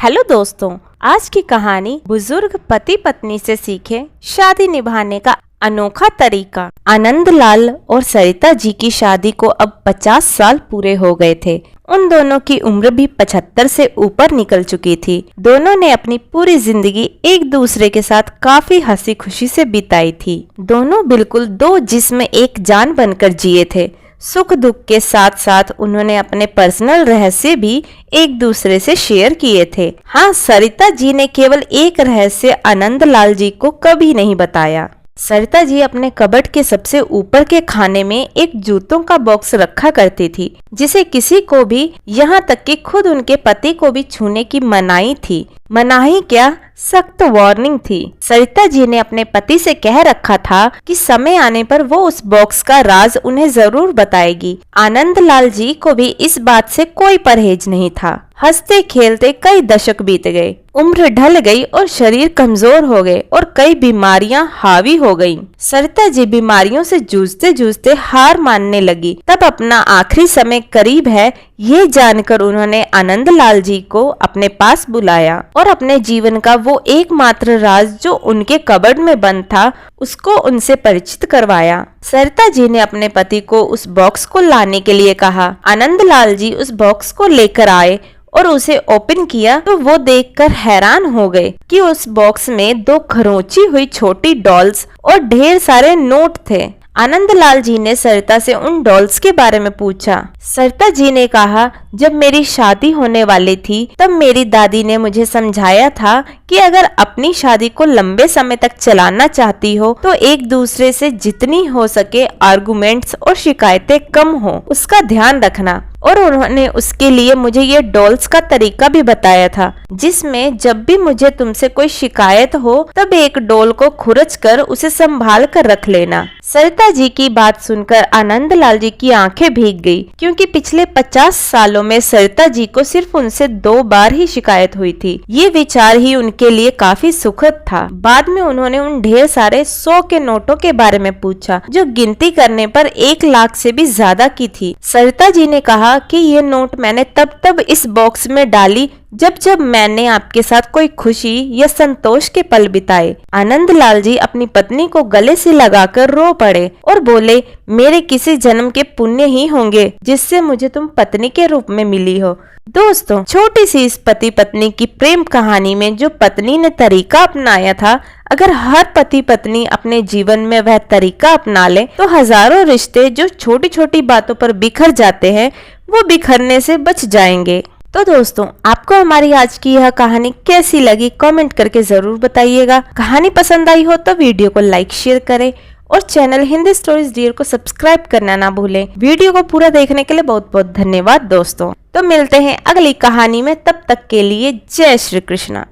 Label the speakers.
Speaker 1: Hello दोस्तों, आज की कहानी बुजुर्ग पति पत्नी से सीखे शादी निभाने का अनोखा तरीका। आनंदलाल और सरिता जी की शादी को अब 50 साल पूरे हो गए थे। उन दोनों की उम्र भी 75 से ऊपर निकल चुकी थी। दोनों ने अपनी पूरी जिंदगी एक दूसरे के साथ काफी हंसी खुशी से बिताई थी। दोनों बिल्कुल दो जिस्म एक जान बनकर जिए थे। सुख दुख के साथ साथ उन्होंने अपने पर्सनल रहस्य भी एक दूसरे से शेयर किए थे। हाँ, सरिता जी ने केवल एक रहस्य आनंदलाल जी को कभी नहीं बताया। सरिता जी अपने कबर्ड के सबसे ऊपर के खाने में एक जूतों का बॉक्स रखा करती थी, जिसे किसी को भी, यहाँ तक कि खुद उनके पति को भी छूने की मनाही थी। मनाही क्या, सख्त वार्निंग थी। सरिता जी ने अपने पति से कह रखा था कि समय आने पर वो उस बॉक्स का राज उन्हें जरूर बताएगी। आनंदलाल जी को भी इस बात से कोई परहेज नहीं था। हंसते खेलते कई दशक बीत गए, उम्र ढल गई और शरीर कमजोर हो गए और कई बीमारियां हावी हो गईं। सरिता जी बीमारियों से जूझते जूझते हार मानने लगी। तब अपना आखिरी समय करीब है ये जानकर उन्होंने आनंदलाल जी को अपने पास बुलाया और अपने जीवन का वो एकमात्र राज जो उनके कबर्ड में बंद था उसको उनसे परिचित करवाया। सरिता जी ने अपने पति को उस बॉक्स को लाने के लिए कहा। आनंदलाल जी उस बॉक्स को लेकर आए और उसे ओपन किया तो वो देखकर हैरान हो गए कि उस बॉक्स में 2 खरोंची हुई छोटी डॉल्स और ढेर सारे नोट थे। आनंदलाल जी ने सरिता से उन डॉल्स के बारे में पूछा। सरिता जी ने कहा, जब मेरी शादी होने वाली थी तब मेरी दादी ने मुझे समझाया था कि अगर अपनी शादी को लंबे समय तक चलाना चाहती हो तो एक दूसरे से जितनी हो सके आर्गुमेंट्स और शिकायतें कम हो उसका ध्यान रखना। और उन्होंने उसके लिए मुझे ये डॉल्स का तरीका भी बताया था, जिसमें जब भी मुझे तुमसे कोई शिकायत हो तब एक डॉल को खुरच कर उसे संभाल कर रख लेना। सरिता जी की बात सुनकर आनंदलाल जी की आंखें भीग गई, क्योंकि पिछले 50 सालों में सरिता जी को सिर्फ उनसे 2 बार ही शिकायत हुई थी। ये विचार ही उनके लिए काफी सुखद था। बाद में उन्होंने उन ढेर सारे 100 के नोटों के बारे में पूछा, जो गिनती करने पर 1 लाख से भी ज्यादा की थी। सरिता जी ने कहा कि ये नोट मैंने तब इस बॉक्स में डाली जब मैंने आपके साथ कोई खुशी या संतोष के पल बिताए। आनंदलाल जी अपनी पत्नी को गले से लगाकर रो पड़े और बोले, मेरे किसी जन्म के पुण्य ही होंगे जिससे मुझे तुम पत्नी के रूप में मिली हो। दोस्तों, छोटी सी इस पति पत्नी की प्रेम कहानी में जो पत्नी ने तरीका अपनाया था, अगर हर पति पत्नी अपने जीवन में वह तरीका अपना ले तो हजारों रिश्ते जो छोटी छोटी बातों पर बिखर जाते हैं वो बिखरने से बच जाएंगे। तो दोस्तों, आपको हमारी आज की यह कहानी कैसी लगी कमेंट करके जरूर बताइएगा। कहानी पसंद आई हो तो वीडियो को लाइक शेयर करें और चैनल हिंदी स्टोरीज डियर को सब्सक्राइब करना ना भूलें। वीडियो को पूरा देखने के लिए बहुत बहुत धन्यवाद दोस्तों। तो मिलते हैं अगली कहानी में, तब तक के लिए जय श्री कृष्णा।